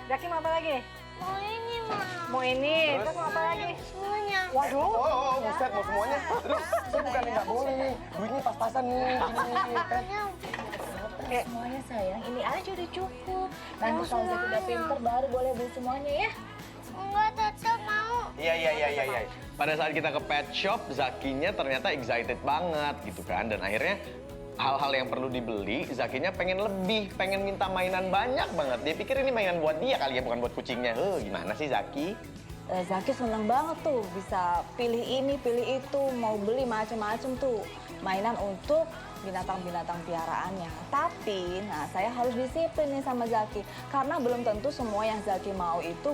Zaki mau apa lagi? Mau ini, Ma. Mau ini, terus mau apa lagi? Semuanya. Waduh. Oh, buset mau semuanya. Terus saya bukan nggak boleh nih. Duitnya pas-pasan nih. Gini, kan. Semuanya sayang, ini aja udah cukup. Nanti kalau Zaki udah pinter baru boleh beli semuanya ya. Enggak, tetap mau. Iya. Pada saat kita ke pet shop, Zakinya ternyata excited banget gitu kan. Dan akhirnya hal-hal yang perlu dibeli, Zakinya pengen lebih, pengen minta mainan banyak banget. Dia pikir ini mainan buat dia kali ya, bukan buat kucingnya. Gimana sih Zaki? Zaki seneng banget tuh bisa pilih ini, pilih itu, mau beli macem-macem tuh mainan untuk binatang-binatang piaraannya. Tapi, saya harus disiplin nih sama Zaki. Karena belum tentu semua yang Zaki mau itu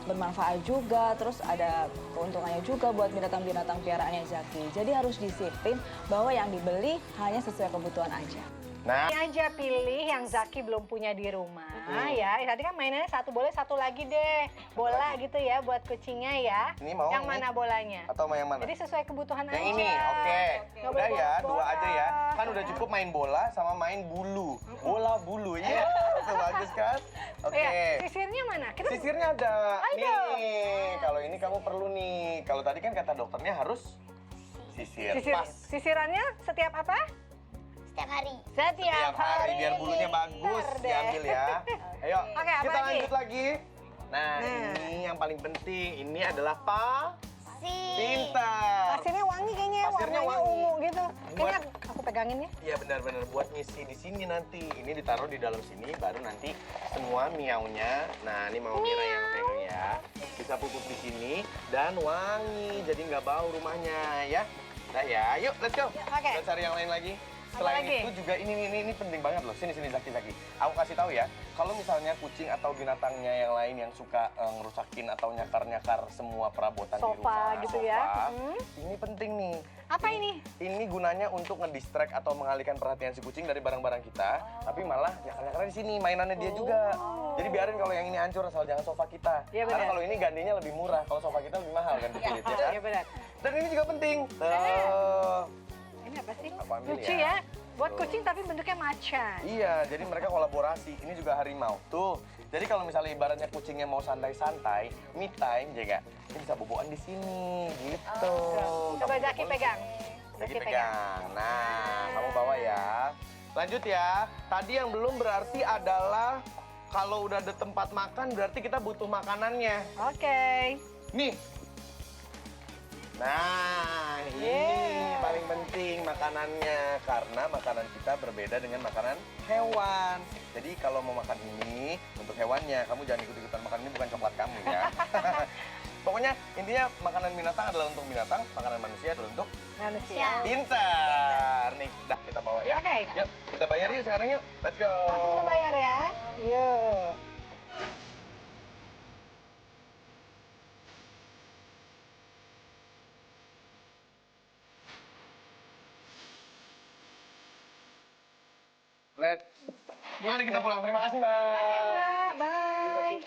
bermanfaat juga, terus ada keuntungannya juga buat binatang-binatang piaraannya Zaki. Jadi harus disiplin bahwa yang dibeli hanya sesuai kebutuhan aja. Nah, Ini aja pilih yang Zaki belum punya di rumah ya. Tadi kan mainannya satu, boleh satu lagi deh. Bola gitu ya buat kucingnya ya. Ini mau yang ini? mana bolanya? atau mau yang mana? Jadi sesuai kebutuhan aja. Yang ini, oke. Nggak Udah boleh ya, bola. dua aja ya. Kan udah cukup main bola sama main bulu. Bola bulu, iya. Itu bagus kan? Oke. Iya, sisirnya mana? Kita Sisirnya ada. Ada. Nih, kalau ini kamu perlu nih. Kalau tadi kan kata dokternya harus sisir. Pas. sisirannya setiap apa? Setiap hari. Setiap hari. Biar bulunya bagus Pintar deh. diambil ya. Ayo, Oke, apa kita lagi? lanjut lagi. Nah, ini yang paling penting. Ini adalah pintar. Pasirnya wangi kayaknya, Pasirnya warnanya wangi. ungu gitu. Kayaknya aku pegangin ya. Iya benar-benar buat ngisi di sini nanti. Ini ditaruh di dalam sini, baru nanti semua miaunya. Nah, ini mau Mira yang pegang ya. Bisa pupuk di sini dan wangi, jadi nggak bau rumahnya ya. Nah ya, yuk let's go. Oke. Kita cari yang lain lagi. Apa Selain lagi? itu juga ini penting banget loh. Sini Zaki. Aku kasih tahu ya. Kalau misalnya kucing atau binatangnya yang lain yang suka ngerusakin atau nyakar-nyakar semua perabotan di Sofa rumah, gitu ya. Ini penting nih. Apa ini? Ini gunanya untuk ngedistract atau mengalihkan perhatian si kucing dari barang-barang kita, tapi malah nyakar-nyakarnya di sini, mainannya dia juga. Jadi biarin kalau yang ini hancur, asal jangan sofa kita. Iya, Karena benar. kalau ini gantinya lebih murah, kalau sofa kita lebih mahal kan dipilih ya kan? Iya benar. Dan ini juga penting. Ini apa sih? Aku ambil Lucu ya. ya. Buat kucing tapi bentuknya macan. Iya, jadi mereka kolaborasi. Ini juga harimau tuh. Jadi kalau misalnya ibaratnya kucingnya mau santai-santai, me time, jaga. Ini bisa boboan di sini, gitu. Coba Zaki pegang. Zaki pegang. Nah, kamu bawa ya. Lanjut ya. Tadi yang belum berarti adalah kalau udah ada tempat makan berarti kita butuh makanannya. Oke. Nih. Nah, ini Yeah. paling penting makanannya karena makanan kita berbeda dengan makanan hewan. Jadi kalau mau makan ini untuk hewannya, kamu jangan ikut-ikutan makan ini, bukan coklat kamu ya. Pokoknya intinya makanan binatang adalah untuk binatang, makanan manusia adalah untuk Manusia. pintar. Nih, dah kita bawa ya. Oke. Yuk, kita bayar yuk sekarang yuk. Let's go. Kita bayar ya. Yuk. Let's. Mari kita pulang. Terima kasih, Mbak. Bye.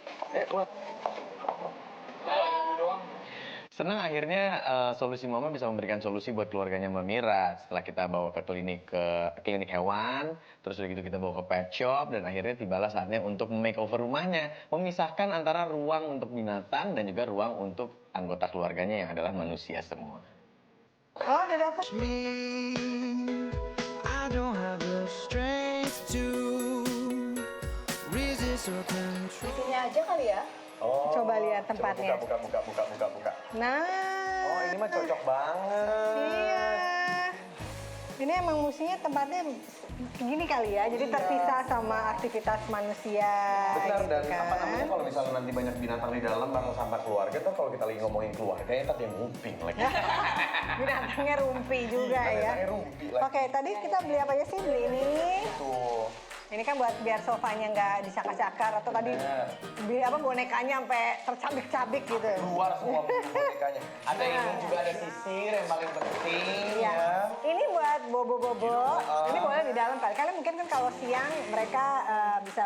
Pulang. Senang akhirnya solusi Mama bisa memberikan solusi buat keluarganya Mbak Mira. Setelah kita bawa ke klinik hewan, terus udah gitu kita bawa ke pet shop, dan akhirnya tibalah saatnya untuk makeover rumahnya. Memisahkan antara ruang untuk binatang dan juga ruang untuk anggota keluarganya yang adalah manusia semua. Oh, udah dapet. I don't have the strength to resist or control. Di sini aja kali ya. Oh, Coba lihat tempatnya. Buka. Nah. Oh, ini mah cocok banget. Iya. Ini emang mestinya tempatnya gini kali ya, jadi terpisah sama aktivitas manusia. Benar, gitu dan kan. apa namanya kalau misalnya nanti banyak binatang di dalam bareng sama keluarga, tuh kalau kita lagi ngomongin keluarga, ya tadi yang nguping lagi. Binatangnya rumpi juga ya. Binatangnya rumpi lagi. Oke, tadi kita beli apa aja sih? Beli ini. Tuh. Ini kan buat biar sofanya nggak disakar-sakar, atau tadi Bener. beli apa bonekanya sampai tercabik-cabik gitu. Keluar semua bonekanya. Ada ini juga, ada sisir yang paling penting Iya. ya. Ini buat bobo-bobo. Ini boleh di dalam kali. Karena mungkin kan kalau siang mereka bisa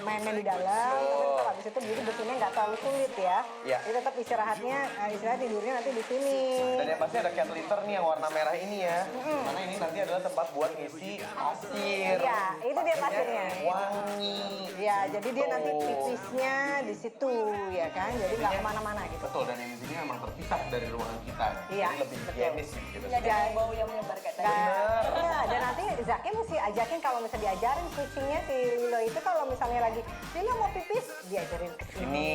main-main di dalam. Tapi kalau habis itu jadi bersihnya nggak terlalu sulit ya. Iya. Jadi tetap istirahatnya, istirahat tidurnya nanti di sini. Dan yang pasti ada cat litter nih yang warna merah ini ya. Karena ini nanti adalah tempat buat ngisi pasir. Iya, itu dia pasirnya. Wangi. Ya, jadi dia nanti Betul. pipisnya di situ, ya kan? Jadi nggak kemana-mana gitu. Betul, dan ini sini memang terpisah dari ruangan kita. Iya, Jadi lebih betul. higienis gitu. Nggak ada bau yang menyebar kayak tadi. Nah, dan nanti Zaki mesti ajakin kalau misalnya diajarin kucingnya si Lilo itu kalau misalnya lagi Lilo mau pipis, diajarin ke sini. Ini.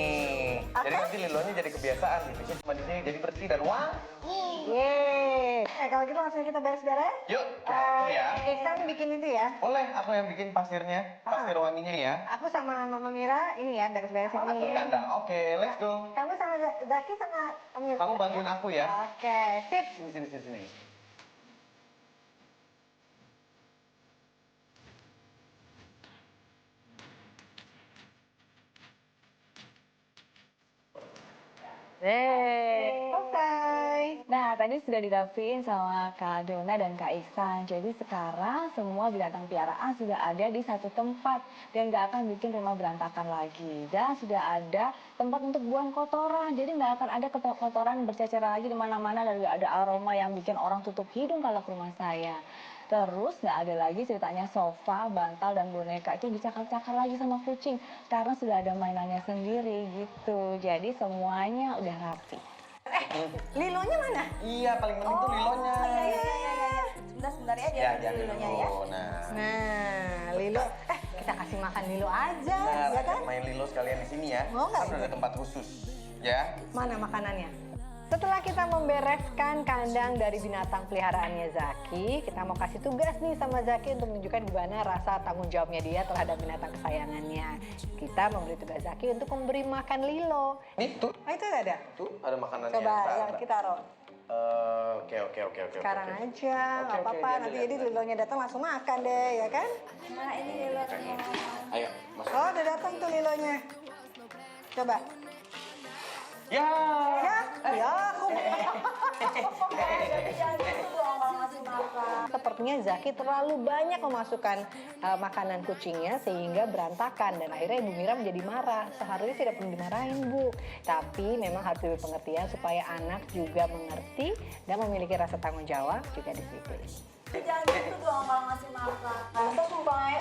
Apa? Jadi nanti Lilonya jadi kebiasaan, pipisnya cuma di sini jadi bersih dan wangi. Yeay. Kalau gitu langsung kita beres-beres. Yuk, ya. Iksan bikin itu ya. Boleh aku yang bikin pasirnya, pasir wanginya ya. Aku sama Mama Mira ini ya beres-beres Atau ini. kandang. Oke, let's go. Kamu sama Zaki sama Mira. Kamu bantuin aku ya. Oke, sip. Sini. Selesai. Nah, tadi sudah dirapiin sama Kak Dona dan Kak Iksan. Jadi sekarang semua binatang piaraan sudah ada di satu tempat dan nggak akan bikin rumah berantakan lagi. Dan sudah ada tempat untuk buang kotoran. Jadi nggak akan ada kotoran bercecer lagi di mana-mana dan nggak ada aroma yang bikin orang tutup hidung kalau ke rumah saya. Terus nggak ada lagi ceritanya sofa, bantal, dan boneka itu dicakar-cakar lagi sama kucing. Karena sudah ada mainannya sendiri gitu. Jadi semuanya udah rapi. Lilonya mana? Iya, paling penting tuh Lilonya. Iya. Sebentar ya, Ya, jangan Lilonya dulu. ya. Nah, Lilo. Kita kasih makan Lilo aja, Nah, ya kan? main Lilo sekalian di sini ya. Mau nggak? Kan udah ada tempat khusus. Ya. Mana makanannya? Setelah kita membereskan kandang dari binatang peliharaannya Zaki, kita mau kasih tugas nih sama Zaki untuk menunjukkan gimana rasa tanggung jawabnya dia terhadap binatang kesayangannya. Kita memberi tugas Zaki untuk memberi makan Lilo. Nih, tuh. Oh, itu ada? Tuh, ada makanannya. Coba Ntar, ya, ntar. kita taruh. Oke. Sekarang oke. aja, nggak Oke, apa-apa. oke, Nanti lihat, jadi lihat. Lilonya datang langsung makan deh, ya kan? Nah, ini Lilo. Ayo, masuk. Oh, udah datang tuh Lilonya. Coba. Ya. Ya, aku. Jangan gitu dong kalau ngasih makan. Sepertinya Zaki terlalu banyak memasukkan makanan kucingnya sehingga berantakan dan akhirnya Ibu Mira menjadi marah. Seharusnya tidak perlu dimarahin, Bu. Tapi memang harus lebih pengertian supaya anak juga mengerti dan memiliki rasa tanggung jawab juga di situ. Jangan gitu dong kalau ngasih makan. Masa sampai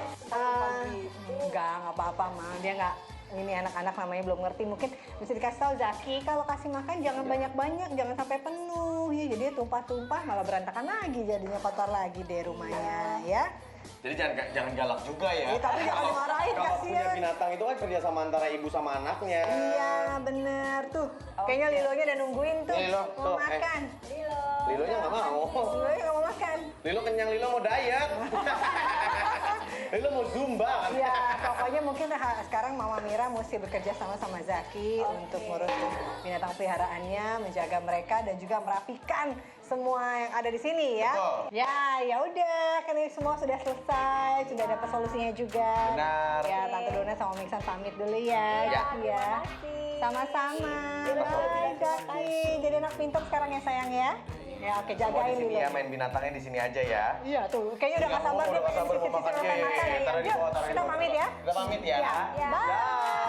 Enggak apa-apa, Ma. Dia nggak ini anak-anak namanya belum ngerti. Mungkin bisa dikasih tahu Zaki kalau kasih makan jangan banyak-banyak, jangan sampai penuh ya. Jadi tumpah-tumpah malah berantakan lagi jadinya kotor lagi deh rumahnya ya. Jadi jangan galak juga ya. Iya, tapi jangan Kalau- dimarahin, Kalau kasihan. punya binatang itu kan kerja sama antara ibu sama anaknya. Iya bener tuh. Kayaknya Lilonya udah nungguin tuh. Lilo, mau tuh, makan. Lilonya nggak mau. Lilonya nggak mau makan. Lilo kenyang, Lilo mau diet. Lilo mau zumba. Iya, pokoknya mungkin sekarang Mama Mira mesti bekerja sama Zaki untuk ngurus binatang peliharaannya, menjaga mereka dan juga merapikan semua yang ada di sini ya. Betul. Ya udah, kan ini semua sudah selesai, sudah dapat solusinya juga. Benar. Ya, Tante Dona sama Miksan pamit dulu ya, Zaki ya. Sama-sama. Bye, Zaki. Jadi anak pintar sekarang ya sayang ya. Ya, oke, Semua jagain di sini Lilo. ya, main binatangnya di sini aja ya. Iya tuh, kayaknya udah gak sabar dia Udah pengen sabar mau sisir-sisir makan. makan. Taruh di Yuk, bawah, taruh di kita bawah. pamit ya. Kita pamit ya. Ya, bye.